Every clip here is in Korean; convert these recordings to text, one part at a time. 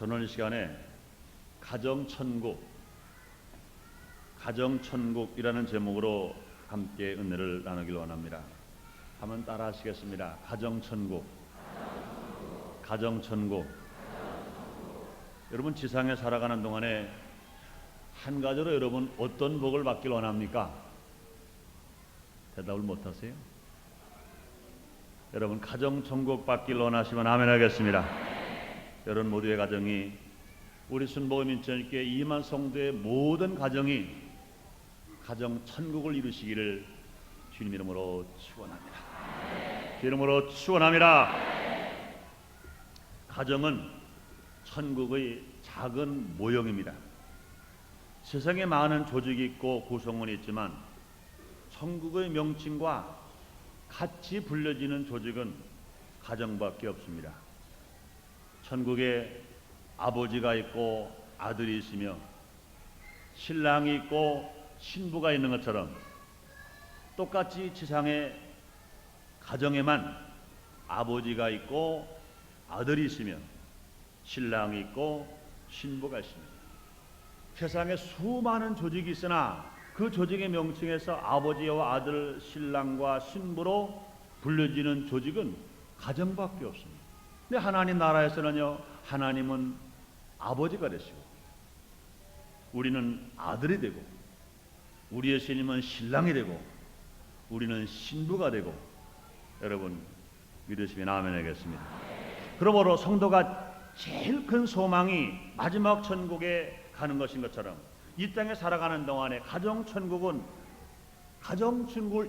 오늘 시간에 가정천국이라는 제목으로 함께 은혜를 나누길 원합니다. 한번 따라 하시겠습니다. 가정천국. 여러분, 지상에 살아가는 동안에 한 가지로 여러분 어떤 복을 받길 원합니까? 대답을 못하세요? 여러분, 가정천국 받길 원하시면 아멘 하겠습니다. 여러분 모두의 가정이, 우리 순복음인천교회 2만 성도의 모든 가정이 가정천국을 이루시기를 주님 이름으로 축원합니다. 주 이름으로 축원합니다. 가정은 천국의 작은 모형입니다. 세상에 많은 조직이 있고 구성원이 있지만 천국의 명칭과 같이 불려지는 조직은 가정밖에 없습니다. 천국에 아버지가 있고 아들이 있으며 신랑이 있고 신부가 있는 것처럼 똑같이 지상의 가정에만 아버지가 있고 아들이 있으며 신랑이 있고 신부가 있습니다. 세상에 수많은 조직이 있으나 그 조직의 명칭에서 아버지와 아들, 신랑과 신부로 불려지는 조직은 가정밖에 없습니다. 근데 하나님 나라에서는요, 하나님은 아버지가 되시고 우리는 아들이 되고 우리의 신임은 신랑이 되고 우리는 신부가 되고, 여러분 믿으시면 아멘 하겠습니다. 그러므로 성도가 제일 큰 소망이 마지막 천국에 가는 것인 것처럼 이 땅에 살아가는 동안에 가정천국을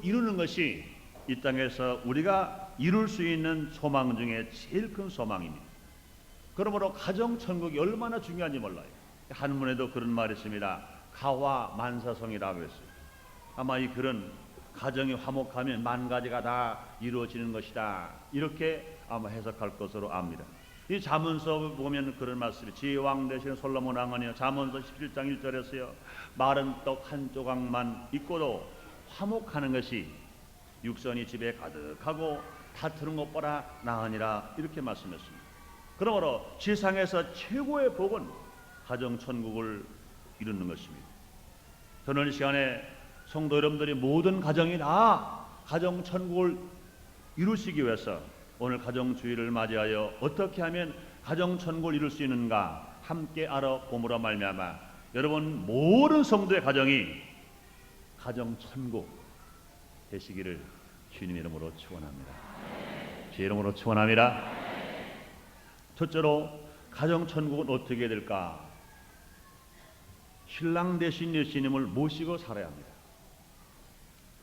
이루는 것이 이 땅에서 우리가 이룰 수 있는 소망 중에 제일 큰 소망입니다. 그러므로 가정천국이 얼마나 중요한지 몰라요. 한문에도 그런 말이 있습니다. 가화 만사성이라고 했어요. 아마 이 글은 가정이 화목하면 만 가지가 다 이루어지는 것이다, 이렇게 아마 해석할 것으로 압니다. 이 잠언서 보면 그런 말씀이, 지혜왕 되시는 솔로몬 왕은요, 잠언서 17장 1절에서요, 마른 떡 한 조각만 있고도 화목하는 것이 육선이 집에 가득하고 다투는 것보다 나으니라, 이렇게 말씀했습니다. 그러므로 세상에서 최고의 복은 가정천국을 이루는 것입니다. 저는 이 시간에 성도 여러분들이 모든 가정이 다 가정천국을 이루시기 위해서 오늘 가정주의를 맞이하여 어떻게 하면 가정천국을 이룰 수 있는가 함께 알아봄으로 말미암아 여러분 모든 성도의 가정이 가정천국 되시기를 주님 이름으로 축원합니다. 주 이름으로 축원합니다. 첫째로 가정천국은 어떻게 될까? 신랑 대신 예수님을 모시고 살아야 합니다.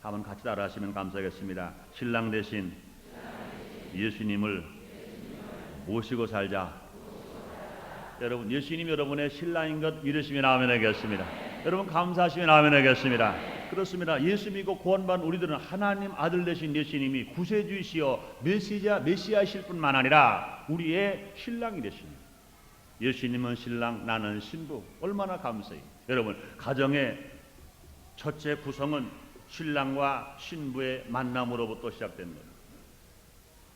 한번 같이 따라하시면 감사하겠습니다. 신랑 대신 예수님을 모시고 살자. 여러분, 예수님 여러분의 신랑인 것 믿으시면 아멘 하겠습니다. 여러분 감사하시면 아멘 하겠습니다. 그렇습니다. 예수 믿고 구원받은 우리들은 하나님 아들 되신 예수님이 구세주이시여 메시아이실 뿐만 아니라 우리의 신랑이 되십니다. 예수님은 신랑, 나는 신부. 얼마나 감사해요. 여러분, 가정의 첫째 구성은 신랑과 신부의 만남으로부터 시작된 겁니다.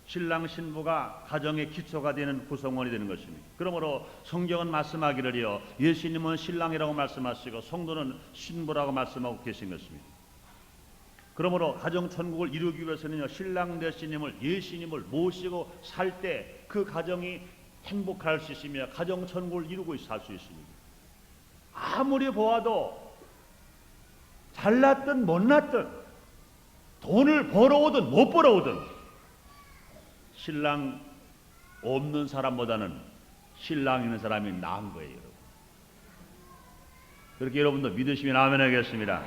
신랑 신부가 가정의 기초가 되는 구성원이 되는 것입니다. 그러므로 성경은 말씀하기를요, 예수님은 신랑이라고 말씀하시고 성도는 신부라고 말씀하고 계신 것입니다. 그러므로 가정천국을 이루기 위해서는요, 신랑 대신님을 예수님을 모시고 살 때 그 가정이 행복할 수 있으며 가정천국을 이루고 살 수 있습니다. 아무리 보아도 잘났든 못났든 돈을 벌어오든 못 벌어오든 신랑 없는 사람보다는 신랑 있는 사람이 나은 거예요, 여러분. 그렇게 여러분도 믿으시면 아멘 하겠습니다.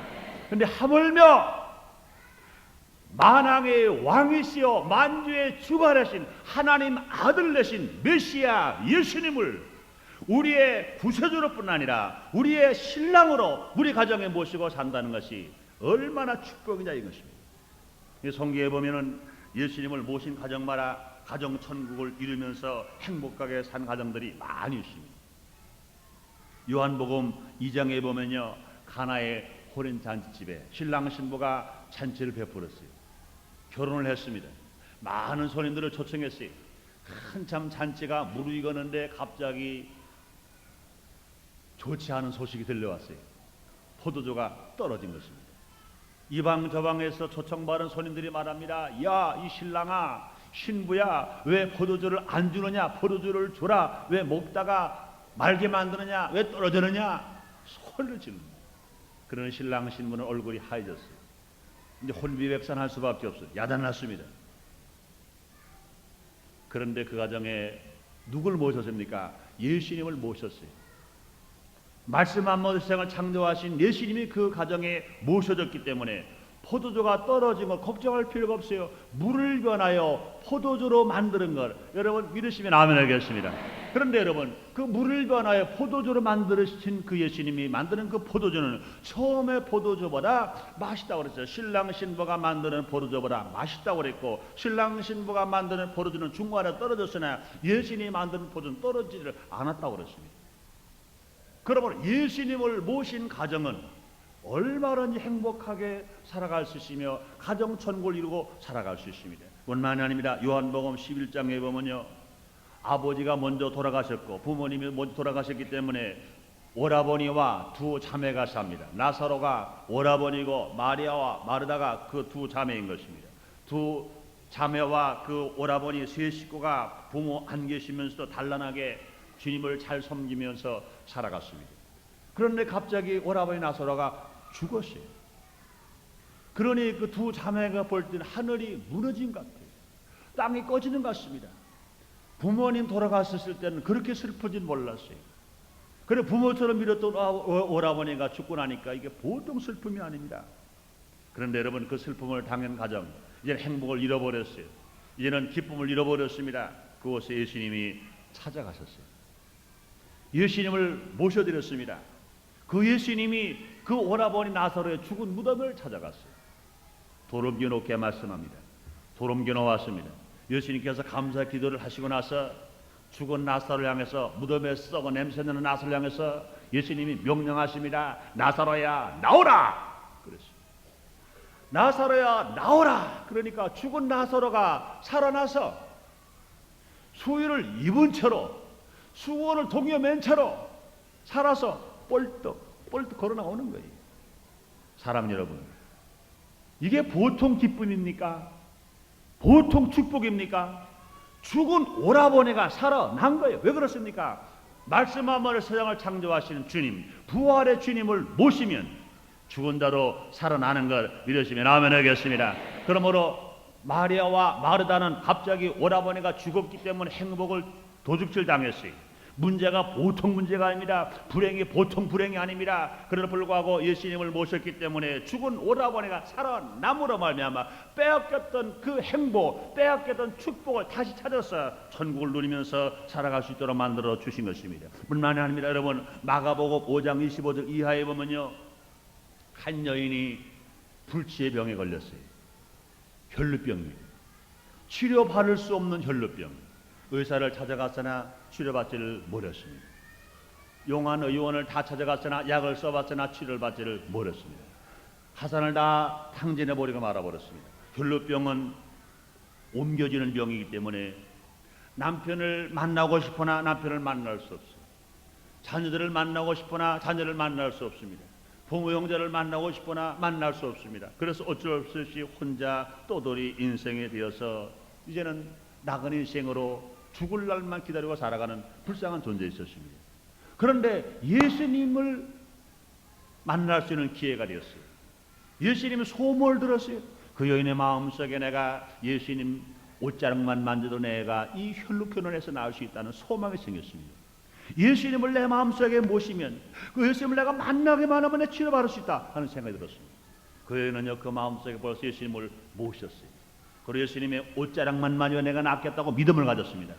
그런데 하물며 만왕의 왕이시여 만주의 주가 되신 하나님 아들 되신 메시아 예수님을 우리의 구세주로뿐 아니라 우리의 신랑으로 우리 가정에 모시고 산다는 것이 얼마나 축복이냐 이것입니다. 성경에 보면은 예수님을 모신 가정마다 가정천국을 이루면서 행복하게 산 가정들이 많이 있습니다. 요한복음 2장에 보면요, 가나의 호렌 잔치집에 신랑 신부가 잔치를 베풀었어요. 결혼을 했습니다. 많은 손님들을 초청했어요. 한참 잔치가 무르익었는데 갑자기 좋지 않은 소식이 들려왔어요. 포도주가 떨어진 것입니다. 이방 저방에서 초청받은 손님들이 말합니다. 야, 이 신랑아, 신부야, 왜 포도주를 안 주느냐? 포도주를 주라. 왜 먹다가 말게 만드느냐? 왜 떨어지느냐? 소리를 지릅니다. 그러는 신랑 신부는 얼굴이 하얘졌어요. 이제 혼비백산할 수밖에 없어요. 야단났습니다. 그런데 그 가정에 누굴 모셨습니까? 예수님을 모셨어요. 말씀 한마디 세상을 창조하신 예수님이 그 가정에 모셔졌기 때문에 포도주가 떨어진 걸 걱정할 필요가 없어요. 물을 변하여 포도주로 만드는 걸 여러분 믿으시면 아멘 하겠습니다. 그런데 여러분, 그 물을 변하여 포도주로 만드신 그 예수님이 만드는 그 포도주는 처음에 포도주보다 맛있다고 그랬어요. 신랑 신부가 만드는 포도주보다 맛있다고 그랬고, 신랑 신부가 만드는 포도주는 중간에 떨어졌으나 예수님이 만드는 포도주는 떨어지지를 않았다고 그랬습니다. 그러므로 예수님을 모신 가정은 얼마든지 행복하게 살아갈 수 있으며 가정 천국을 이루고 살아갈 수 있습니다. 뿐만이 아닙니다. 요한복음 11장에 보면요, 아버지가 먼저 돌아가셨고 부모님이 먼저 돌아가셨기 때문에 오라버니와 두 자매가 삽니다. 나사로가 오라버니고 마리아와 마르다가 그 두 자매인 것입니다. 두 자매와 그 오라버니 세 식구가 부모 안 계시면서도 단란하게 주님을 잘 섬기면서 살아갔습니다. 그런데 갑자기 오라버니 나사로가 죽었어요. 그러니 그 두 자매가 볼 때는 하늘이 무너진 것 같아요. 땅이 꺼지는 것 같습니다. 부모님 돌아갔을 때는 그렇게 슬프진 몰랐어요. 그래 부모처럼 믿었던 오라버니가 죽고 나니까 이게 보통 슬픔이 아닙니다. 그런데 여러분, 그 슬픔을 당한 가정, 이제는 행복을 잃어버렸어요. 이제는 기쁨을 잃어버렸습니다. 그곳에 예수님이 찾아가셨어요. 예수님을 모셔드렸습니다. 그 예수님이 그 오라버니 나사로의 죽은 무덤을 찾아갔어요. 도름겨 놓게 말씀합니다. 도름겨 놓았습니다. 예수님께서 감사 기도를 하시고 나서 죽은 나사로를 향해서, 무덤에 썩어 냄새나는 나사로를 향해서 예수님이 명령하십니다. 나사로야 나오라! 그랬어요. 나사로야 나오라! 그러니까 죽은 나사로가 살아나서 수유를 입은 채로, 수건을 동여맨 채로 살아서 뻘떡 걸어 나오는 거예요. 사랑 여러분, 이게 보통 기쁨입니까? 보통 축복입니까? 죽은 오라버니가 살아난 거예요. 왜 그렇습니까? 말씀 한마디로 세상을 창조하시는 주님, 부활의 주님을 모시면 죽은 자도 살아나는 걸 믿으시면 아멘 하겠습니다. 그러므로 마리아와 마르다는 갑자기 오라버니가 죽었기 때문에 행복을 도둑질 당했어요. 문제가 보통 문제가 아닙니다. 불행이 보통 불행이 아닙니다. 그러나 불구하고 예수님을 모셨기 때문에 죽은 오라버니가 살아남으로 말미암아 빼앗겼던 그 행복, 빼앗겼던 축복을 다시 찾아서 천국을 누리면서 살아갈 수 있도록 만들어 주신 것입니다. 뿐만이 아닙니다. 여러분, 마가복음 5장 25절 이하에 보면요, 한 여인이 불치의 병에 걸렸어요. 혈루병입니다. 치료받을 수 없는 혈루병. 의사를 찾아갔으나 치료받지를 못했습니다. 용한 의원을 다 찾아갔으나 약을 써봤으나 치료를 받지를 못했습니다. 하산을 다 탕진해버리고 말아버렸습니다. 혈루병은 옮겨지는 병이기 때문에 남편을 만나고 싶으나 남편을 만날 수 없어요. 자녀들을 만나고 싶으나 자녀를 만날 수 없습니다. 부모 형제를 만나고 싶으나 만날 수 없습니다. 그래서 어쩔 수 없이 혼자 떠돌이 인생에 되어서 이제는 나그네 인생으로 죽을 날만 기다리고 살아가는 불쌍한 존재였습니다. 그런데 예수님을 만날 수 있는 기회가 되었어요. 예수님의 소문을 들었어요. 그 여인의 마음속에 내가 예수님 옷자락만 만져도 내가 이 혈루견원에서 나올 수 있다는 소망이 생겼습니다. 예수님을 내 마음속에 모시면, 그 예수님을 내가 만나기만 하면 내 치료받을 수 있다 하는 생각이 들었습니다. 그 여인은요, 그 마음속에 벌써 예수님을 모셨어요. 그리고 예수님의 옷자락만 만져 내가 낫겠다고 믿음을 가졌습니다.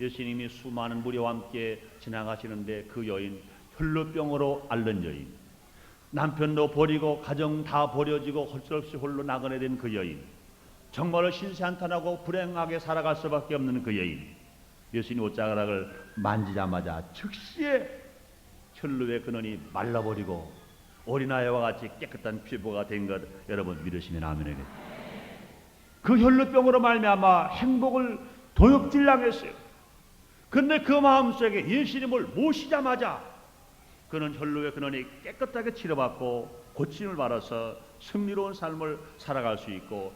예수님이 수많은 무리와 함께 지나가시는데 그 여인, 혈루병으로 앓는 여인, 남편도 버리고 가정 다 버려지고 홀수 없이 홀로 나그네 된 그 여인, 정말로 신세한탄하고 불행하게 살아갈 수밖에 없는 그 여인, 예수님 옷자락을 만지자마자 즉시에 혈루의 근원이 말라버리고 어린아이와 같이 깨끗한 피부가 된 것 여러분 믿으시면 아멘이겠습니다. 그 혈루병으로 말미암아 행복을 도둑질당했어요. 근데 그 마음속에 예수님을 모시자마자 그는 혈루의 근원이 깨끗하게 치료받고 고침을 받아서 승리로운 삶을 살아갈 수 있고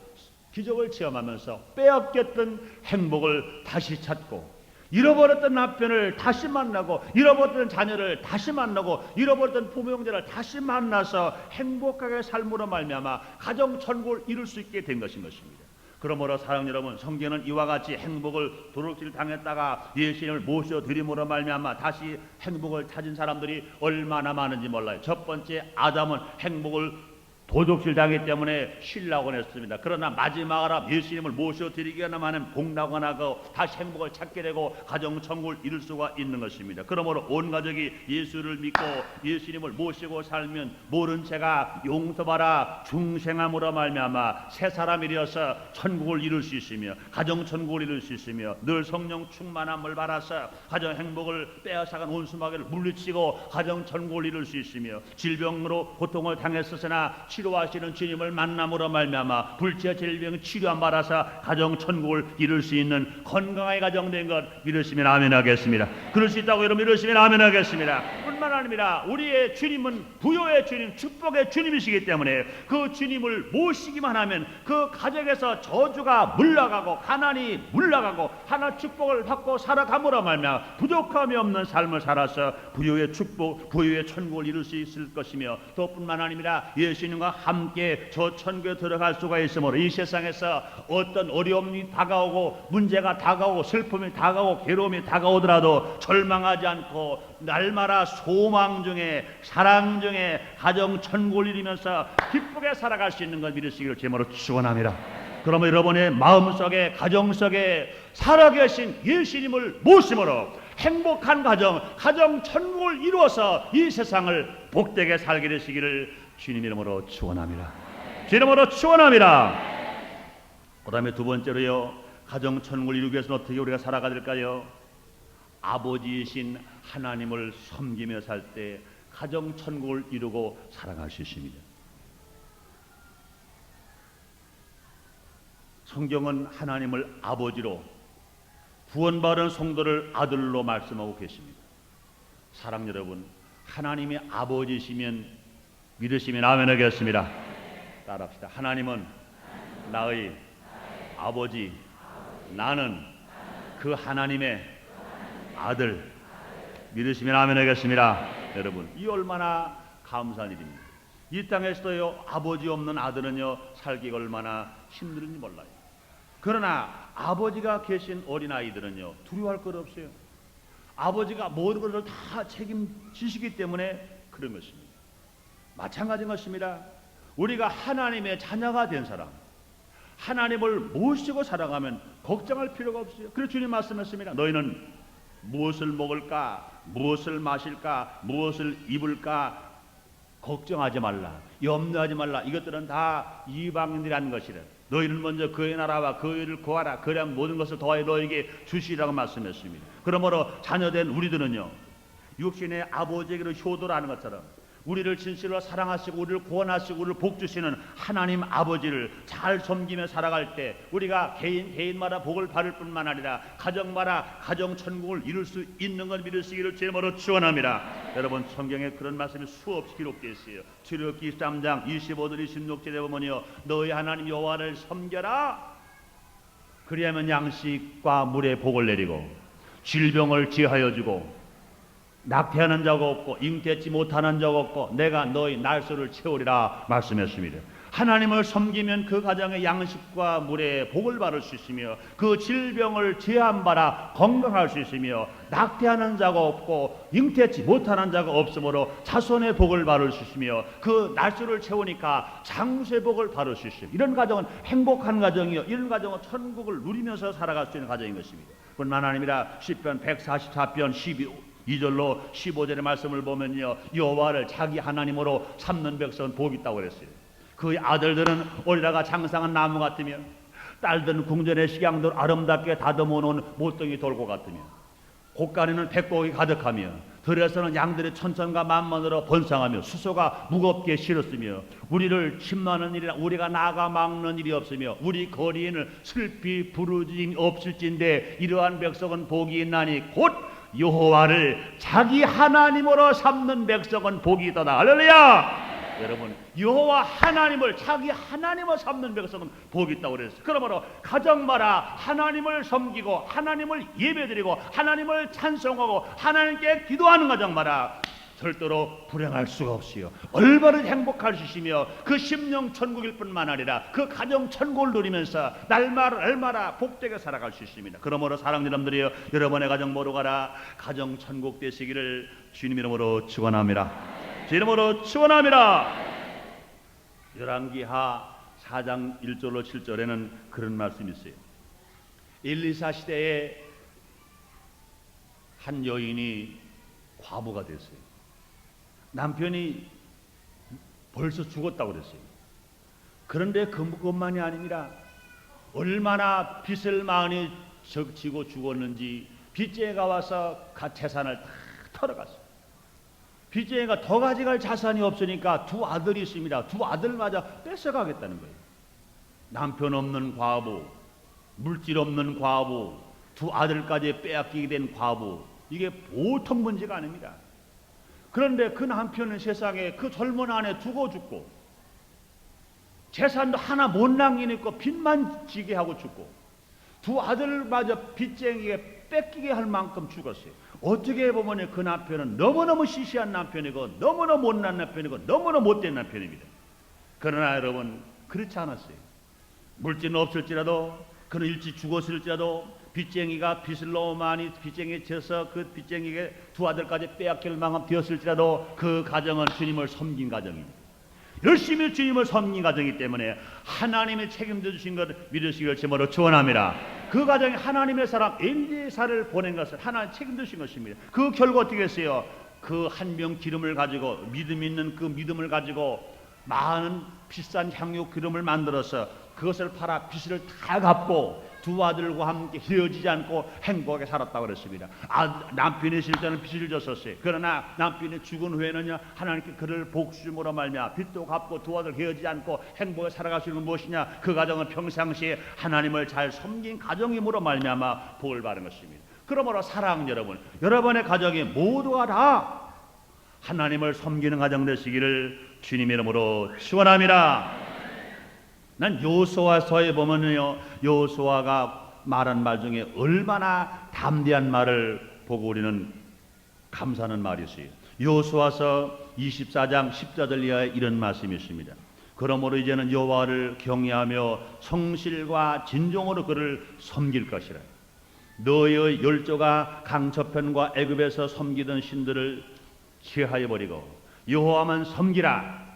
기적을 체험하면서 빼앗겼던 행복을 다시 찾고 잃어버렸던 남편을 다시 만나고 잃어버렸던 자녀를 다시 만나고 잃어버렸던 부모 형제를 다시 만나서 행복하게 삶으로 말미암아 가정 천국을 이룰 수 있게 된 것입니다. 그러므로 사랑 여러분, 성경은 이와 같이 행복을 도둑질 당했다가 예수님을 모셔드림으로 말미암아 다시 행복을 찾은 사람들이 얼마나 많은지 몰라요. 첫 번째 아담은 행복을 도둑질 당했기 때문에 쉬려고 했습니다. 그러나 마지막으로 예수님을 모셔드리기만 복락을 하고 다시 행복을 찾게 되고 가정 천국을 이룰 수가 있는 것입니다. 그러므로 온 가족이 예수를 믿고 예수님을 모시고 살면 모른 죄가 용서받아 중생함으로 말미암아 새 사람이 되어서 천국을 이룰 수 있으며 가정 천국을 이룰 수 있으며 늘 성령 충만함을 받아서 가정 행복을 빼앗아간 온수마귀를 물리치고 가정 천국을 이룰 수 있으며 질병으로 고통을 당했었으나 치료하시는 주님을 만남으로 말미암아 불치와 질병 치료함 받아서 가정 천국을 이룰 수 있는 건강하게 가정된 것 믿으시면 아멘 하겠습니다. 그럴 수 있다고 여러분 믿으시면 아멘 하겠습니다. 뿐만 아니라 우리의 주님은 부요의 주님, 축복의 주님이시기 때문에 그 주님을 모시기만 하면 그 가정에서 저주가 물러가고 가난이 물러가고 하나 축복을 받고 살아감으로 말미암아 부족함이 없는 삶을 살아서 부요의 축복, 부요의 천국을 이룰 수 있을 것이며 또 뿐만 아니라 예수님과 함께 저 천국에 들어갈 수가 있으므로 이 세상에서 어떤 어려움이 다가오고 문제가 다가오고 슬픔이 다가오고 괴로움이 다가오더라도 절망하지 않고 날마다 소망 중에 사랑 중에 가정 천국을 이루면서 기쁘게 살아갈 수 있는 것 믿으시기를 제모로 축원합니다. 그러면 여러분의 마음속에 가정 속에 살아계신 예수님을 모심으로 행복한 가정 천국을 이루어서 이 세상을 복되게 살게 되시기를 주님 이름으로 축원합니다. 주 이름으로 축원합니다. 그 다음에 두 번째로요, 가정 천국을 이루기 위해서는 어떻게 우리가 살아가야 될까요? 아버지이신 하나님을 섬기며 살 때 가정 천국을 이루고 살아갈 수 있습니다. 성경은 하나님을 아버지로, 구원받은 성도를 아들로 말씀하고 계십니다. 사랑 여러분, 하나님이 아버지시면 믿으시면 아멘 하겠습니다. 따라합시다. 하나님은 나의 아버지, 나는 그 하나님의 아들. 믿으시면 아멘 하겠습니다. 여러분, 이 얼마나 감사한 일입니다. 이 땅에서도요, 아버지 없는 아들은요, 살기가 얼마나 힘든지 몰라요. 그러나 아버지가 계신 어린아이들은요, 두려워할 것 없어요. 아버지가 모든 것을 다 책임지시기 때문에 그런 것입니다. 마찬가지인 것입니다. 우리가 하나님의 자녀가 된 사람, 하나님을 모시고 살아가면 걱정할 필요가 없어요. 그래서 주님 말씀하셨습니다. 너희는 무엇을 먹을까, 무엇을 마실까, 무엇을 입을까 걱정하지 말라, 염려하지 말라. 이것들은 다 이방인들이 하는 것이라. 너희는 먼저 그의 나라와 그의 일을 구하라. 그래야 모든 것을 더하여 너에게 주시라고 말씀했습니다. 그러므로 자녀된 우리들은요, 육신의 아버지에게로 효도를 하는 것처럼 우리를 진실로 사랑하시고 우리를 구원하시고 우리를 복주시는 하나님 아버지를 잘 섬기며 살아갈 때 우리가 개인마다 복을 받을 뿐만 아니라 가정마다 가정 천국을 이룰 수 있는 걸 믿으시기를 제모로 축원합니다. 여러분, 성경에 그런 말씀이 수없이 기록되어 있어요. 출애굽기 23장 25절 26절에 보면요, 너희 하나님 여호와를 섬겨라. 그리하면 양식과 물의 복을 내리고 질병을 제하여 주고 낙태하는 자가 없고 잉태치 못하는 자가 없고 내가 너희 날수를 채우리라 말씀했습니다. 하나님을 섬기면 그 가정의 양식과 물의 복을 받을 수 있으며 그 질병을 제한받아 건강할 수 있으며 낙태하는 자가 없고 잉태치 못하는 자가 없으므로 자손의 복을 받을 수 있으며 그 날수를 채우니까 장수의 복을 받을 수 있어요. 이런 가정은 행복한 가정이요, 이런 가정은 천국을 누리면서 살아갈 수 있는 가정인 것입니다. 뿐만 아니라 시편 144편 2절로 15절의 말씀을 보면요, 여호와를 자기 하나님으로 삼는 백성은 복이 있다고 그랬어요. 그의 아들들은 오리라가 장상한 나무 같으며 딸들은 궁전의 식양들 아름답게 다듬어 놓은 못덩이 돌고 같으며 곳간에는 백곡이 가득하며 들에서는 양들의 천천과 만만으로 번성하며 수소가 무겁게 실었으며 우리를 침노하는 일이나 우리가 나가 막는 일이 없으며 우리 거리에는 슬피 부르짐이 없을진데 이러한 백성은 복이 있나니 곧 여호와를 자기 하나님으로 삼는 백성은 복이 있다. 할렐루야. 여러분, 여호와 하나님을 자기 하나님으로 삼는 백성은 복이 있다고 그랬어요. 그러므로 가정마다 하나님을 섬기고 하나님을 예배드리고 하나님을 찬송하고 하나님께 기도하는 가정마다 절대로 불행할 수가 없어요. 얼마나 행복할 수 있으며 그 심령 천국일 뿐만 아니라 그 가정 천국을 누리면서 날마다 복되게 살아갈 수 있습니다. 그러므로 사랑하는 여러분들이여, 여러분의 가정 모두가 가정 천국 되시기를 주님 이름으로 축원합니다. 주 이름으로 축원합니다. 열왕기하 4장 1절로 7절에는 그런 말씀이 있어요. 엘리사 시대에 한 여인이 과부가 됐어요. 남편이 벌써 죽었다고 그랬어요. 그런데 그것만이 아닙니다. 얼마나 빚을 많이 지고 죽었는지 빚쟁이가 와서 재산을 다 털어갔어요. 빚쟁이가 더 가져갈 자산이 없으니까 두 아들이 있습니다. 두 아들마저 뺏어가겠다는 거예요. 남편 없는 과부, 물질 없는 과부, 두 아들까지 빼앗기게 된 과부, 이게 보통 문제가 아닙니다. 그런데 그 남편은 세상에 그 젊은 아내 두고 죽고 재산도 하나 못 남기니까 빚만 지게 하고 죽고 두 아들마저 빚쟁이에 뺏기게 할 만큼 죽었어요. 어떻게 보면 그 남편은 너무너무 시시한 남편이고 너무너무 못난 남편이고 너무너무 못된 남편입니다. 그러나 여러분, 그렇지 않았어요. 물질은 없을지라도 그는 일찍 죽었을지라도 빚쟁이가 빚을 너무 많이 빚쟁이에 져서 그 빚쟁이에게 두 아들까지 빼앗길 만큼 되었을지라도 그 가정은 주님을 섬긴 가정입니다. 열심히 주님을 섬긴 가정이기 때문에 하나님이 책임져 주신 것을 믿으시길 제모로 축원합니다. 그 가정에 하나님의 사람 엘리사를 보낸 것을 하나님 책임져 주신 것입니다. 그 결과 어떻게 했어요? 그 한 병 기름을 가지고 믿음 있는 그 믿음을 가지고 많은 비싼 향유 기름을 만들어서 그것을 팔아 빚을 다 갚고 두 아들과 함께 헤어지지 않고 행복하게 살았다고 그랬습니다. 남편이 있을 때는 빚을 졌었어요. 그러나 남편이 죽은 후에는요, 하나님께 그를 복수심으로 말미암아 빚도 갚고 두 아들 헤어지지 않고 행복하게 살아갈 수 있는 무엇이냐? 그 가정은 평상시에 하나님을 잘 섬긴 가정임으로 말미암아 복을 받은 것입니다. 그러므로 사랑하는 여러분, 여러분의 가정이 모두가 다 하나님을 섬기는 가정 되시기를 주님의 이름으로 축원합니다. 난 여호수아서에 보면요, 여호수아가 말한 말 중에 얼마나 담대한 말을 보고 우리는 감사하는 말이 있어요. 여호수아서 24장 14절 이하에 이런 말씀이 있습니다. 그러므로 이제는 여호와를 경외하며 성실과 진정으로 그를 섬길 것이라. 너의 열조가 강저편과 애굽에서 섬기던 신들을 제하여 버리고 여호와만 섬기라.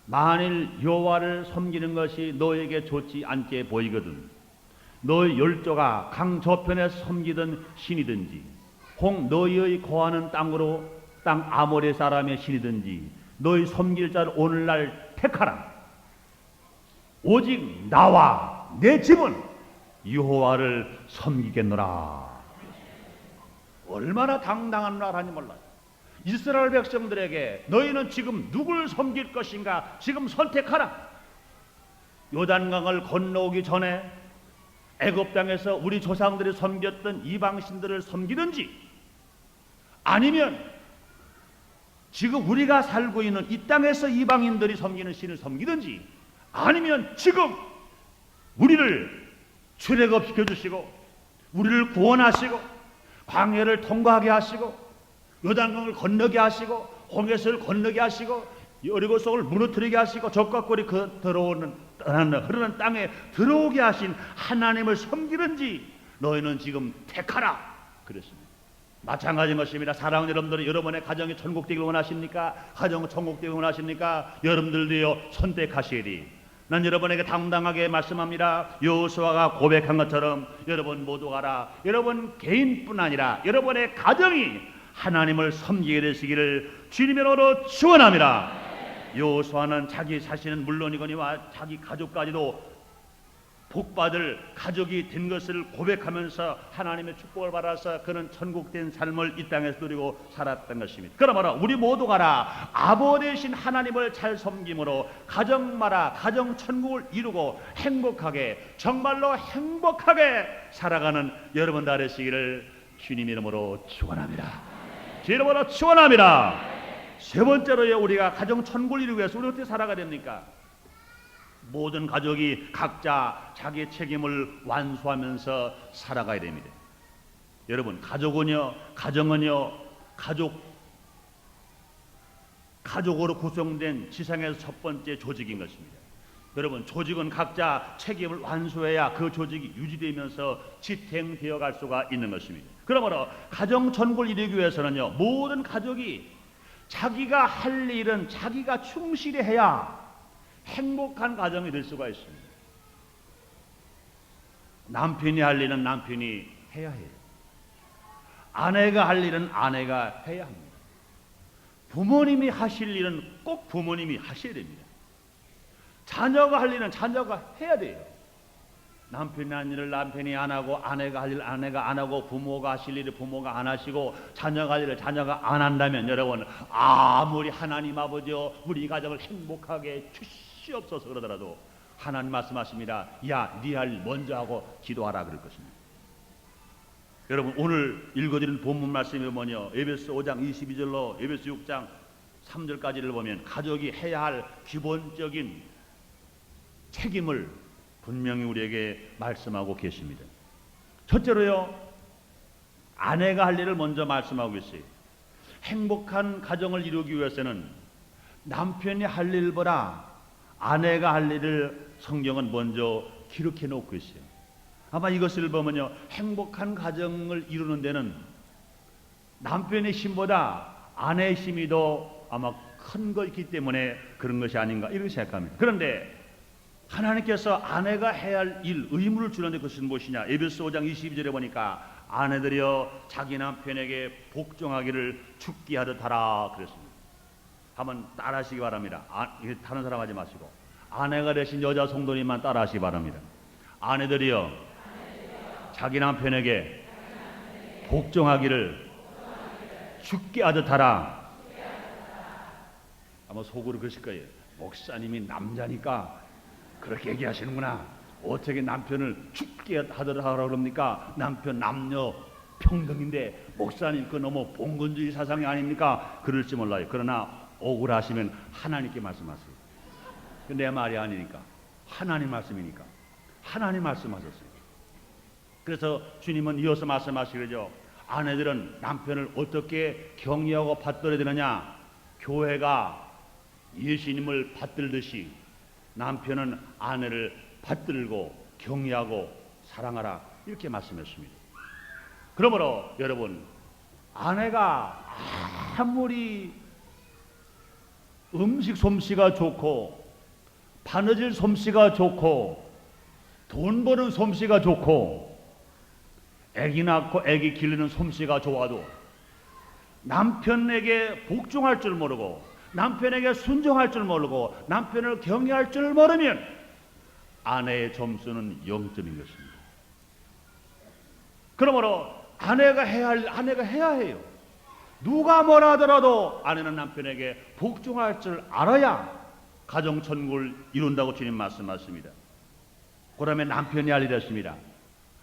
만일 여호와를 섬기는 것이 너에게 좋지 않게 보이거든 너의 열조가 강 저편에 섬기던 신이든지 혹 너희의 거하는 땅 아모레 사람의 신이든지 너희 섬길 자를 오늘날 택하라. 오직 나와 내 집은 여호와를 섬기겠노라. 얼마나 당당한 나라니 몰라요. 이스라엘 백성들에게 너희는 지금 누굴 섬길 것인가 지금 선택하라. 요단강을 건너오기 전에 애굽 땅에서 우리 조상들이 섬겼던 이방신들을 섬기든지 아니면 지금 우리가 살고 있는 이 땅에서 이방인들이 섬기는 신을 섬기든지 아니면 지금 우리를 출애굽시켜 주시고 우리를 구원하시고 광야를 통과하게 하시고 요단강을 건너게 하시고 홍해를 건너게 하시고 여리고성을 무너뜨리게 하시고 적과 꼴이 그 흐르는 땅에 들어오게 하신 하나님을 섬기는지 너희는 지금 택하라 그랬습니다. 마찬가지인 것입니다. 사랑하는 여러분들은 여러분의 가정이 천국되기를 원하십니까? 가정은 천국되기를 원하십니까? 여러분들도요 선택하시리. 난 여러분에게 당당하게 말씀합니다. 여호수아가 고백한 것처럼 여러분 모두가라. 여러분 개인뿐 아니라 여러분의 가정이 하나님을 섬기게 되시기를 주님으로 축원합니다. 여호수아는 자기 자신은 물론이거니와 자기 가족까지도 복받을 가족이 된 것을 고백하면서 하나님의 축복을 받아서 그는 천국된 삶을 이 땅에서 누리고 살았던 것입니다. 그러므로 우리 모두가 아버 되신 하나님을 잘 섬김으로 가정마다 가정 천국을 이루고 행복하게 정말로 행복하게 살아가는 여러분 다 되시기를 주님 이름으로 축원합니다. 주 이름으로 축원합니다. 세 번째로요, 우리가 가정 천국을 이루기 위해서 우리 어떻게 살아가야 됩니까? 모든 가족이 각자 자기의 책임을 완수하면서 살아가야 됩니다. 여러분, 가족은요, 가정은요, 가족으로 구성된 지상에서 첫 번째 조직인 것입니다. 여러분, 조직은 각자 책임을 완수해야 그 조직이 유지되면서 지탱되어 갈 수가 있는 것입니다. 그러므로 가정 천국을 이루기 위해서는요, 모든 가족이 자기가 할 일은 자기가 충실히 해야 행복한 가정이 될 수가 있습니다. 남편이 할 일은 남편이 해야 해요. 아내가 할 일은 아내가 해야 합니다. 부모님이 하실 일은 꼭 부모님이 하셔야 됩니다. 자녀가 할 일은 자녀가 해야 돼요. 남편이 한 일을 남편이 안 하고, 아내가 할 일을 아내가 안 하고, 부모가 하실 일을 부모가 안 하시고, 자녀가 할 일을 자녀가 안 한다면 여러분, 아무리 하나님 아버지여 우리 가정을 행복하게 주시옵소서 그러더라도 하나님 말씀하십니다. 야, 네 할 일 먼저 하고 기도하라 그럴 것입니다. 여러분, 오늘 읽어드린 본문 말씀이 뭐냐? 에베소 5장 22절로 에베소 6장 3절까지를 보면 가족이 해야 할 기본적인 책임을 분명히 우리에게 말씀하고 계십니다. 첫째로요, 아내가 할 일을 먼저 말씀하고 계세요. 행복한 가정을 이루기 위해서는 남편이 할 일보다 아내가 할 일을 성경은 먼저 기록해 놓고 있어요. 아마 이것을 보면요, 행복한 가정을 이루는 데는 남편의 힘보다 아내의 힘이 더 아마 큰 것이기 때문에 그런 것이 아닌가 이렇게 생각합니다. 그런데 하나님께서 아내가 해야 할 일, 의무를 주는데 그것은 무엇이냐? 에베소 5장 22절에 보니까 아내들이여 자기 남편에게 복종하기를 죽게 하듯 하라 그랬습니다. 한번 따라하시기 바랍니다. 다른 사람 하지 마시고 아내가 되신 여자 성도님만 따라하시기 바랍니다. 아내들이여 자기 남편에게 복종하기를 죽게 하듯 하라. 아마 속으로 그러실 거예요. 목사님이 남자니까 그렇게 얘기하시는구나. 어떻게 남편을 죽게 하듯 하라고 그럽니까? 남편 남녀 평등인데 목사님 그 너무 봉건주의 사상이 아닙니까? 그럴지 몰라요. 그러나 억울하시면 하나님께 말씀하세요. 내 말이 아니니까, 하나님 말씀이니까. 하나님 말씀하셨어요. 그래서 주님은 이어서 말씀하시죠. 아내들은 남편을 어떻게 경외하고 받들어야 되느냐? 교회가 예수님을 받들듯이 남편은 아내를 받들고 경외하고 사랑하라 이렇게 말씀했습니다. 그러므로 여러분, 아내가 아무리 음식 솜씨가 좋고 바느질 솜씨가 좋고 돈 버는 솜씨가 좋고 애기 낳고 애기 기르는 솜씨가 좋아도 남편에게 복종할 줄 모르고 남편에게 순종할 줄 모르고 남편을 경외할 줄 모르면 아내의 점수는 0점인 것입니다. 그러므로 아내가 해야 할 일 아내가 해야 해요. 누가 뭐라 하더라도 아내는 남편에게 복종할 줄 알아야 가정 천국을 이룬다고 주님 말씀하십니다. 그러면 남편이 할 일이 됐습니다.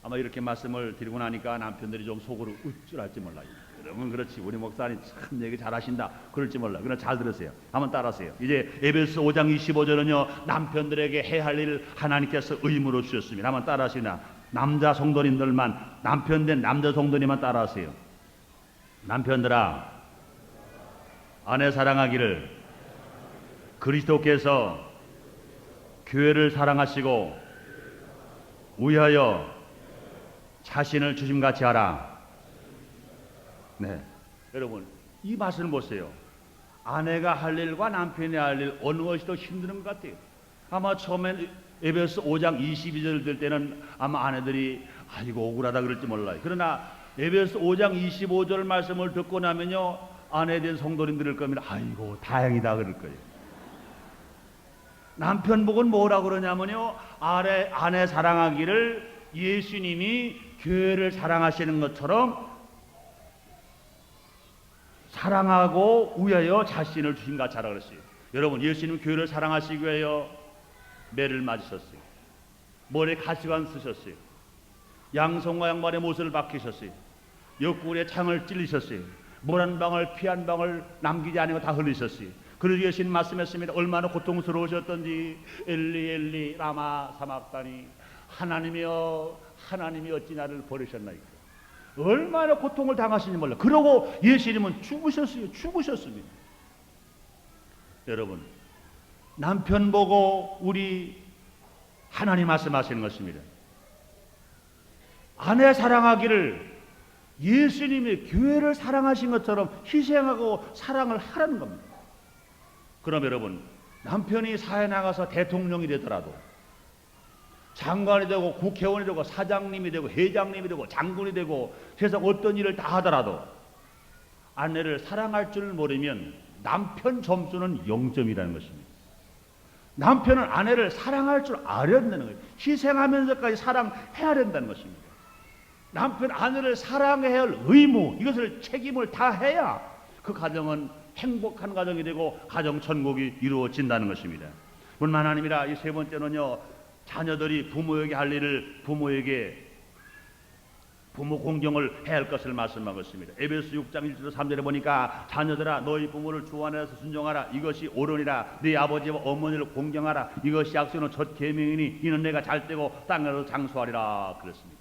아마 이렇게 말씀을 드리고 나니까 남편들이 좀 속으로 우쭐할지 몰라요. 여러분, 그렇지, 우리 목사님 참 얘기 잘하신다 그럴지 몰라요. 그러나 잘 들으세요. 한번 따라하세요. 이제 에베소 5장 25절은요 남편들에게 해야 할 일을 하나님께서 의무로 주셨습니다. 한번 따라하시나. 남자 성도님들만, 남편된 남자 성도님만 따라하세요. 남편들아, 아내 사랑하기를 그리스도께서 교회를 사랑하시고 위하여 자신을 주심같이 하라. 네, 여러분, 이 말씀을 보세요. 아내가 할 일과 남편이 할 일 어느 것이 더 힘든 것 같아요. 아마 처음엔 에베소 5장 22절 들 때는 아마 아내들이 아이고 억울하다 그럴지 몰라요. 그러나 에베소 5장 25절 말씀을 듣고 나면요 아내에 대한 성도님들일 겁니다. 아이고 다행이다 그럴 거예요. 남편복은 뭐라 그러냐면요 아내 사랑하기를 예수님이 교회를 사랑하시는 것처럼 사랑하고 위하여 자신을 주심같이 하라 그랬어요. 여러분, 예수님은 교회를 사랑하시기 위하여 매를 맞으셨어요. 머리에 가시관 쓰셨어요. 양손과 양발의 못을 박히셨어요. 옆구리에 창을 찔리셨어요. 물 한 방울 피 한 방울 남기지 않고 다 흘리셨어요. 그러기 예수님 말씀했습니다. 얼마나 고통스러우셨던지. 엘리 엘리 라마 사막다니, 하나님이여 하나님이 어찌 나를 버리셨나이까. 얼마나 고통을 당하시는지 몰라. 그러고 예수님은 죽으셨습니다. 여러분, 남편 보고 우리 하나님 말씀하시는 것입니다. 아내 사랑하기를 예수님이 교회를 사랑하신 것처럼 희생하고 사랑을 하라는 겁니다. 그럼 여러분, 남편이 사회 나가서 대통령이 되더라도, 장관이 되고 국회의원이 되고 사장님이 되고 회장님이 되고 장군이 되고 세상 어떤 일을 다 하더라도 아내를 사랑할 줄 모르면 남편 점수는 0점이라는 것입니다. 남편은 아내를 사랑할 줄 알아야 된다는 거예요. 희생하면서까지 사랑해야 된다는 것입니다. 남편 아내를 사랑해야 할 의무, 이것을 책임을 다해야 그 가정은 행복한 가정이 되고 가정 천국이 이루어진다는 것입니다. 뿐만 아니라 이 세 번째는요, 자녀들이 부모에게 할 일을 부모 공경을 해야 할 것을 말씀하고 있습니다. 에베소 6장 1절 3절에 보니까 자녀들아 너희 부모를 주 안에서 순종하라. 이것이 옳으니라. 네 아버지와 어머니를 공경하라. 이것이 약속의 첫 계명이니 이는 내가 잘되고 땅에서 장수하리라. 그랬습니다.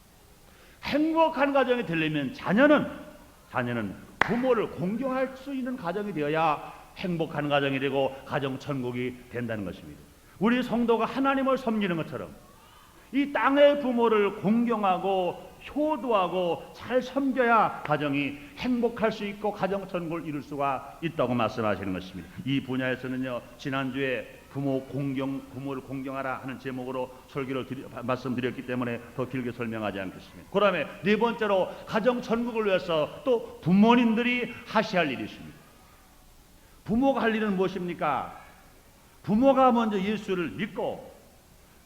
행복한 가정이 되려면 자녀는 부모를 공경할 수 있는 가정이 되어야 행복한 가정이 되고 가정 천국이 된다는 것입니다. 우리 성도가 하나님을 섬기는 것처럼 이 땅의 부모를 공경하고 효도하고 잘 섬겨야 가정이 행복할 수 있고 가정 천국을 이룰 수가 있다고 말씀하시는 것입니다. 이 분야에서는요, 지난주에 부모를 공경하라 하는 제목으로 설교를 말씀드렸기 때문에 더 길게 설명하지 않겠습니다. 그 다음에 네 번째로 가정 천국을 위해서 또 부모님들이 하셔야 할 일이 있습니다. 부모가 할 일은 무엇입니까? 부모가 먼저 예수를 믿고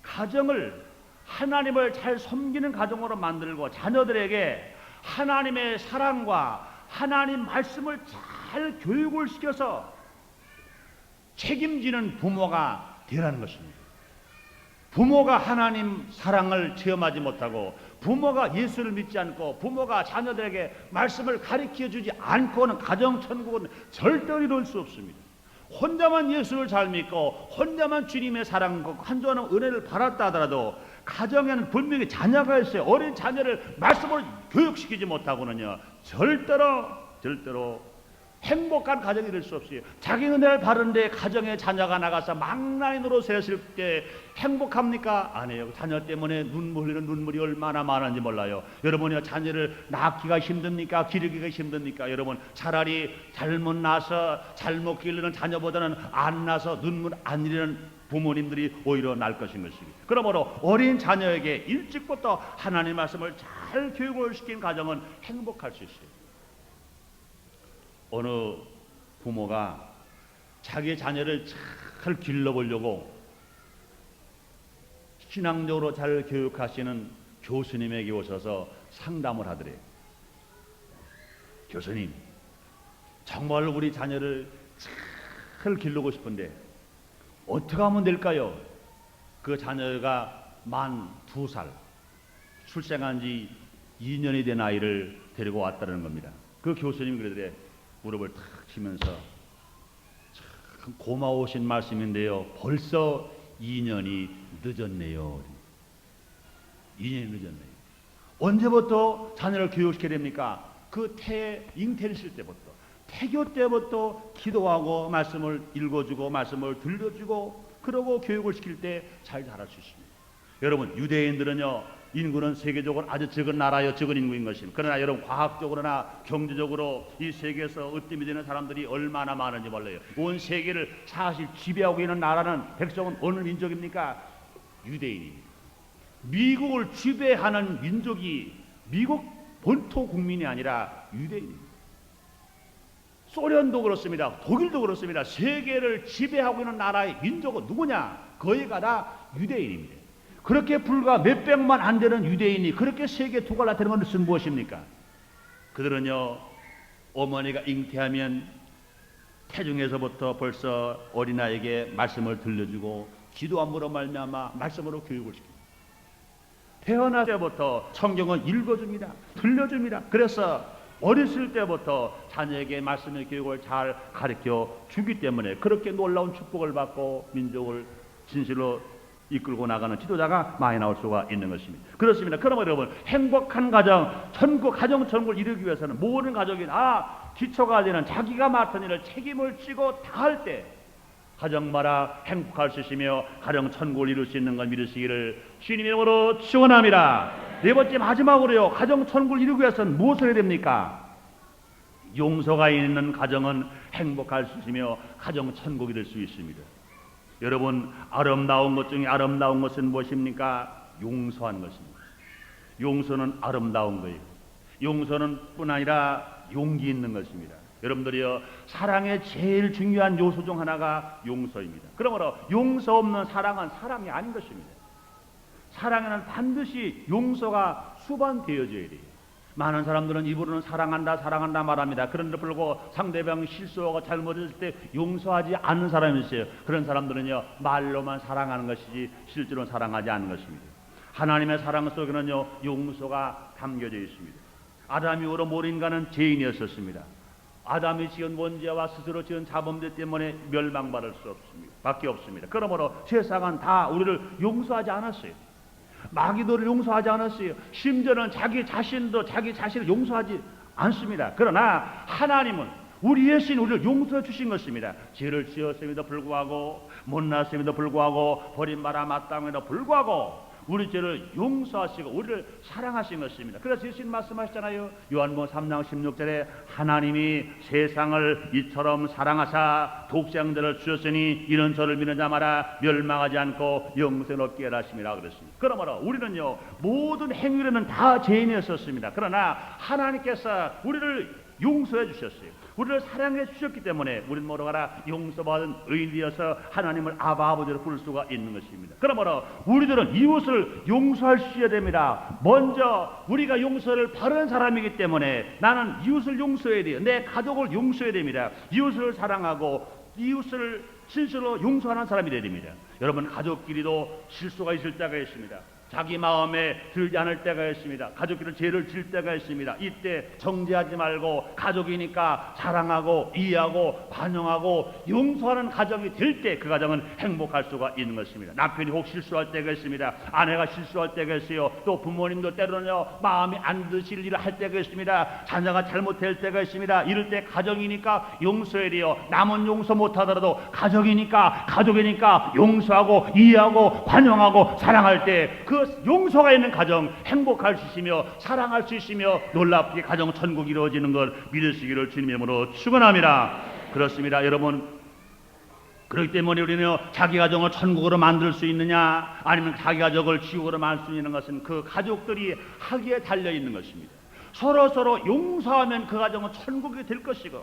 가정을 하나님을 잘 섬기는 가정으로 만들고 자녀들에게 하나님의 사랑과 하나님 말씀을 잘 교육을 시켜서 책임지는 부모가 되라는 것입니다. 부모가 하나님 사랑을 체험하지 못하고 부모가 예수를 믿지 않고 부모가 자녀들에게 말씀을 가르쳐 주지 않고는 가정 천국은 절대로 이룰 수 없습니다. 혼자만 예수를 잘 믿고 혼자만 주님의 사랑과 한조하는 은혜를 받았다 하더라도 가정에는 분명히 자녀가 있어요. 어린 자녀를 말씀을 교육시키지 못하고는요, 절대로 행복한 가정이 될 수 없어요. 자기 은혜를 바른데 가정에 자녀가 나가서 망나인으로 셋을 때 행복합니까? 아니에요. 자녀 때문에 눈물 흘리는 눈물이 얼마나 많은지 몰라요. 여러분이 자녀를 낳기가 힘듭니까? 기르기가 힘듭니까? 여러분, 차라리 잘못 나서 잘못 기르는 자녀보다는 안 나서 눈물 안 흘리는 부모님들이 오히려 날 것인 것입니다. 그러므로 어린 자녀에게 일찍부터 하나님 말씀을 잘 교육을 시킨 가정은 행복할 수 있어요. 어느 부모가 자기 자녀를 잘 길러보려고 신앙적으로 잘 교육하시는 교수님에게 오셔서 상담을 하더래요. 교수님, 정말 우리 자녀를 잘 기르고 싶은데 어떻게 하면 될까요? 그 자녀가 만 2살, 출생한 지 2년이 된 아이를 데리고 왔다는 겁니다. 그 교수님이 그러더래. 무릎을 탁 치면서 참 고마우신 말씀인데요, 벌써 2년이 늦었네요. 2년이 늦었네요. 언제부터 자녀를 교육시켜야 됩니까? 그 잉태를 있을 때부터, 태교 때부터 기도하고 말씀을 읽어주고 말씀을 들려주고 그러고 교육을 시킬 때 잘 자랄 수 있습니다. 여러분, 유대인들은요, 인구는 세계적으로 아주 적은 나라요, 적은 인구인 것입니다. 그러나 여러분, 과학적으로나 경제적으로 이 세계에서 으뜸이 되는 사람들이 얼마나 많은지 몰라요. 온 세계를 사실 지배하고 있는 나라는, 백성은 어느 민족입니까? 유대인입니다. 미국을 지배하는 민족이 미국 본토 국민이 아니라 유대인입니다. 소련도 그렇습니다. 독일도 그렇습니다. 세계를 지배하고 있는 나라의 민족은 누구냐? 거의가 다 유대인입니다. 그렇게 불과 몇백만 안 되는 유대인이 그렇게 세계 두가 나타내는 것은 무엇입니까? 그들은요, 어머니가 잉태하면 태중에서부터 벌써 어린아이에게 말씀을 들려주고 기도함으로 말미암아 말씀으로 교육을 시킵니다. 태어날 때부터 성경을 읽어줍니다. 들려줍니다. 그래서 어렸을 때부터 자녀에게 말씀의 교육을 잘 가르쳐 주기 때문에 그렇게 놀라운 축복을 받고 민족을 진실로 이끌고 나가는 지도자가 많이 나올 수가 있는 것입니다. 그렇습니다. 그러면 여러분, 행복한 가정, 가정 천국을 이루기 위해서는 모든 가족이 기초가 되는 자기가 맡은 일을 책임을 지고 다 할 때 가정마다 행복할 수 있으며 가정 천국을 이룰 수 있는 걸 믿으시기를 주님의 이름으로 축원합니다. 네 번째 마지막으로요, 가정 천국을 이루기 위해서는 무엇을 해야 됩니까? 용서가 있는 가정은 행복할 수 있으며 가정 천국이 될 수 있습니다. 여러분, 아름다운 것 중에 아름다운 것은 무엇입니까? 용서하는 것입니다. 용서는 아름다운 거예요. 용서는 뿐 아니라 용기 있는 것입니다. 여러분들이요, 사랑의 제일 중요한 요소 중 하나가 용서입니다. 그러므로 용서 없는 사랑은 사랑이 아닌 것입니다. 사랑에는 반드시 용서가 수반되어져야 돼요. 많은 사람들은 입으로는 사랑한다 사랑한다 말합니다. 그런데 불구하고 상대방이 실수하고 잘못했을 때 용서하지 않는 사람이 있어요. 그런 사람들은요, 말로만 사랑하는 것이지 실제로는 사랑하지 않는 것입니다. 하나님의 사랑 속에는요, 용서가 담겨져 있습니다. 아담 이후로 모든 인간은 죄인이었었습니다. 아담이 지은 원죄와 스스로 지은 자범죄 때문에 멸망받을 수 없습니다. 밖에 없습니다. 그러므로 세상은 다 우리를 용서하지 않았어요. 마귀도를 용서하지 않았어요. 심지어는 자기 자신도 자기 자신을 용서하지 않습니다. 그러나 하나님은 우리의 신 우리를 용서해 주신 것입니다. 죄를 지었음에도 불구하고, 못났음에도 불구하고, 버림받아 마땅함에도 불구하고 우리 죄를 용서하시고 우리를 사랑하신 것입니다. 그래서 예수님 말씀하시잖아요. 요한복음 3장 16절에 하나님이 세상을 이처럼 사랑하사 독생자를 주셨으니 이는 저를 믿는 자마다 멸망하지 않고 영생을 얻게 하심이라 그랬습니다. 그러므로 우리는요, 모든 행위로는 다 죄인이었었습니다. 그러나 하나님께서 우리를 용서해 주셨어요. 우리를 사랑해 주셨기 때문에 우리는 모두가 용서받은 의인이어서 하나님을 아바 아버지로 부를 수가 있는 것입니다. 그러므로 우리들은 이웃을 용서할 수 있어야 됩니다. 먼저 우리가 용서를 바르는 사람이기 때문에 나는 이웃을 용서해야 돼요. 내 가족을 용서해야 됩니다. 이웃을 사랑하고 이웃을 진실로 용서하는 사람이 되어야 됩니다. 여러분, 가족끼리도 실수가 있을 때가 있습니다. 자기 마음에 들지 않을 때가 있습니다. 가족끼리 죄를 질 때가 있습니다. 이때 정죄하지 말고 가족이니까 사랑하고 이해하고 반영하고 용서하는 가정이 될 때 그 가정은 행복할 수가 있는 것입니다. 남편이 혹 실수할 때가 있습니다. 아내가 실수할 때가 있어요. 또 부모님도 때로는요, 마음이 안 드실 일을 할 때가 있습니다. 자녀가 잘못할 때가 있습니다. 이럴 때 가정이니까 용서해야 돼요. 남은 용서 못하더라도 가족이니까 용서하고 이해하고 반영하고 사랑할 때 그 용서가 있는 가정 행복할 수 있으며 사랑할 수 있으며 놀랍게 가정 천국이 이루어지는 걸 믿으시기를 주님의 이름으로 축원합니다. 그렇습니다. 여러분, 그렇기 때문에 우리는 자기 가정을 천국으로 만들 수 있느냐 아니면 자기 가족을 지옥으로 만들 수 있는 것은 그 가족들이 하기에 달려있는 것입니다. 서로 용서하면 그 가정은 천국이 될 것이고,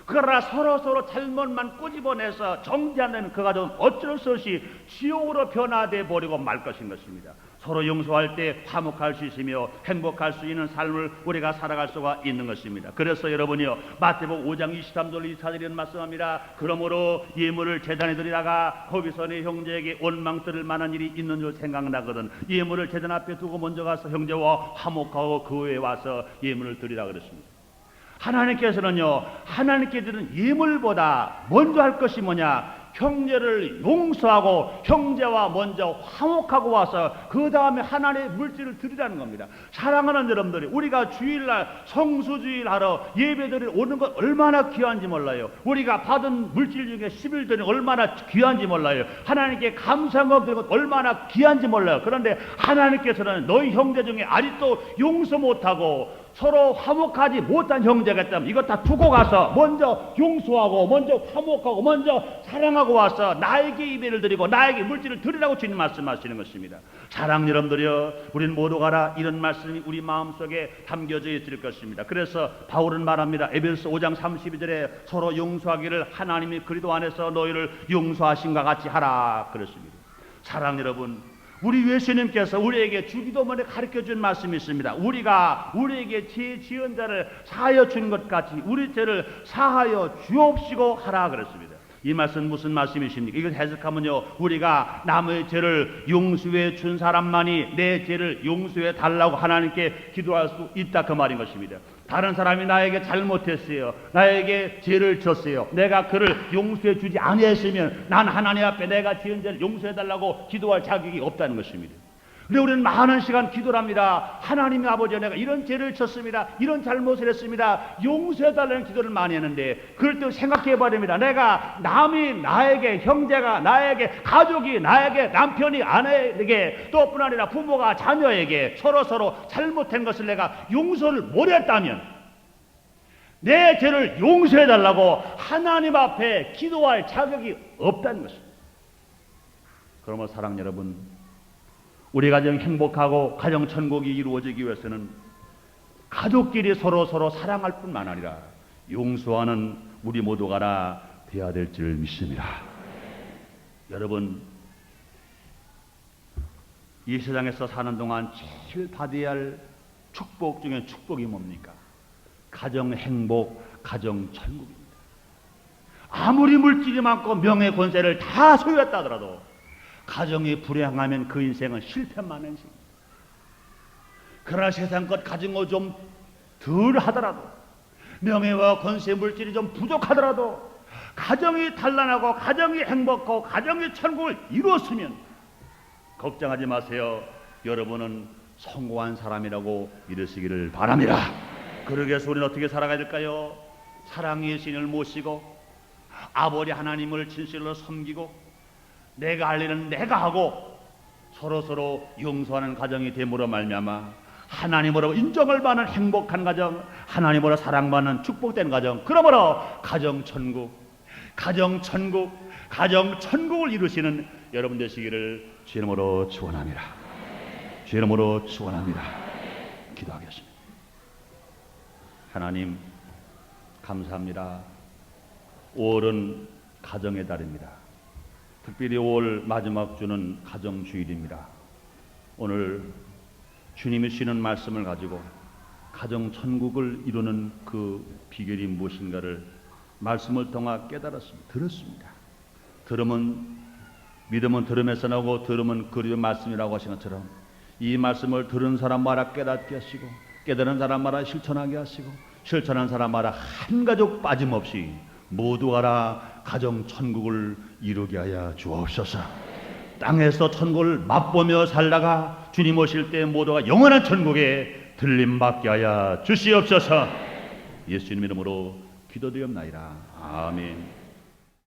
그러나 서로 잘못만 꼬집어내서 정지하는 그 가정은 어쩔 수 없이 지옥으로 변화돼 버리고 말 것인 것입니다. 서로 용서할 때 화목할 수 있으며 행복할 수 있는 삶을 우리가 살아갈 수가 있는 것입니다. 그래서 여러분이요, 마태복음 5장 23절 24절에 말씀합니다. 그러므로 예물을 제단에 드리다가 거기서 내 형제에게 원망 들을 만한 일이 있는 줄 생각나거든 예물을 제단 앞에 두고 먼저 가서 형제와 화목하고 그 후에 와서 예물을 드리라 그랬습니다. 하나님께서는요, 하나님께 드리는 예물보다 먼저 할 것이 뭐냐? 형제를 용서하고 형제와 먼저 화목하고 와서 그 다음에 하나님의 물질을 드리라는 겁니다. 사랑하는 여러분들이, 우리가 주일날 성수주일 하러 예배드리 오는 것 얼마나 귀한지 몰라요. 우리가 받은 물질 중에 11들이 얼마나 귀한지 몰라요. 하나님께 감사함 드리는 것 얼마나 귀한지 몰라요. 그런데 하나님께서는 너희 형제 중에 아직도 용서 못하고 서로 화목하지 못한 형제가 있다면 이것 다 두고 가서 먼저 용서하고 먼저 화목하고 먼저 사랑하고 와서 나에게 예배를 드리고 나에게 물질을 드리라고 주님 말씀하시는 것입니다. 사랑 여러분들이여, 우리는 모두가 이런 말씀이 우리 마음속에 담겨져 있을 것입니다. 그래서 바울은 말합니다. 에베소 5장 32절에 서로 용서하기를 하나님이 그리스도 안에서 너희를 용서하신과 같이 하라 그랬습니다. 사랑 여러분, 우리 예수님께서 우리에게 주기도문에 가르쳐준 말씀이 있습니다. 우리가 우리에게 죄 지은 자를 사하여 준 것 같이 우리 죄를 사하여 주옵시고 하라 그랬습니다. 이 말씀 무슨 말씀이십니까? 이걸 해석하면요, 우리가 남의 죄를 용서해 준 사람만이 내 죄를 용서해 달라고 하나님께 기도할 수 있다 그 말인 것입니다. 다른 사람이 나에게 잘못했어요. 나에게 죄를 졌어요. 내가 그를 용서해 주지 아니했으면 난 하나님 앞에 내가 지은 죄를 용서해 달라고 기도할 자격이 없다는 것입니다. 근데 우리는 많은 시간 기도를 합니다. 하나님 아버지, 내가 이런 죄를 졌습니다. 이런 잘못을 했습니다. 용서해 달라는 기도를 많이 했는데, 그럴 때 생각해 버립니다. 내가 남이 나에게, 형제가 나에게, 가족이 나에게, 남편이 아내에게, 또뿐 아니라 부모가 자녀에게 서로 잘못한 것을 내가 용서를 못했다면 내 죄를 용서해 달라고 하나님 앞에 기도할 자격이 없다는 것입니다. 그러므로 사랑 여러분, 우리 가정 행복하고 가정 천국이 이루어지기 위해서는 가족끼리 서로 사랑할 뿐만 아니라 용서하는 우리 모두가 다 되어야 될 줄 믿습니다. 여러분, 이 세상에서 사는 동안 제일 받아야 할 축복 중에 축복이 뭡니까? 가정 행복, 가정 천국입니다. 아무리 물질이 많고 명예 권세를 다 소유했다 하더라도 가정이 불행하면 그 인생은 실패만 인생. 그러나 세상 것 가진 거 좀 덜 하더라도, 명예와 권세 물질이 좀 부족하더라도, 가정이 단란하고 가정이 행복하고 가정이 천국을 이루었으면 걱정하지 마세요. 여러분은 성공한 사람이라고 믿으시기를 바랍니다. 그러기 위해서 우리는 어떻게 살아가야 될까요? 사랑의 신을 모시고 아버지 하나님을 진실로 섬기고 내가 할 일은 내가 하고 서로 용서하는 가정이 됨으로 말미암아 하나님으로 인정을 받는 행복한 가정, 하나님으로 사랑받는 축복된 가정, 그러므로 가정 천국을 이루시는 여러분 되시기를 주의 이름으로 축원합니다. 주의 이름으로 축원합니다. 기도하겠습니다. 하나님 감사합니다. 5월은 가정의 달입니다. 특별히 5월 마지막 주는 가정주일입니다. 오늘 주님이 주시는 말씀을 가지고 가정 천국을 이루는 그 비결이 무엇인가를 말씀을 통해 깨달았습니다. 들었습니다. 믿음은 들음에서 나오고 들음은 그리운 말씀이라고 하신 것처럼 이 말씀을 들은 사람마다 깨닫게 하시고 깨달은 사람마다 실천하게 하시고 실천한 사람마다 한 가족 빠짐없이 모두가 다 가정 천국을 이루게 하여 주옵소서. 땅에서 천국을 맛보며 살다가 주님 오실 때 모두가 영원한 천국에 들림받게 하여 주시옵소서. 예수님 이름으로 기도드리옵나이다. 아멘.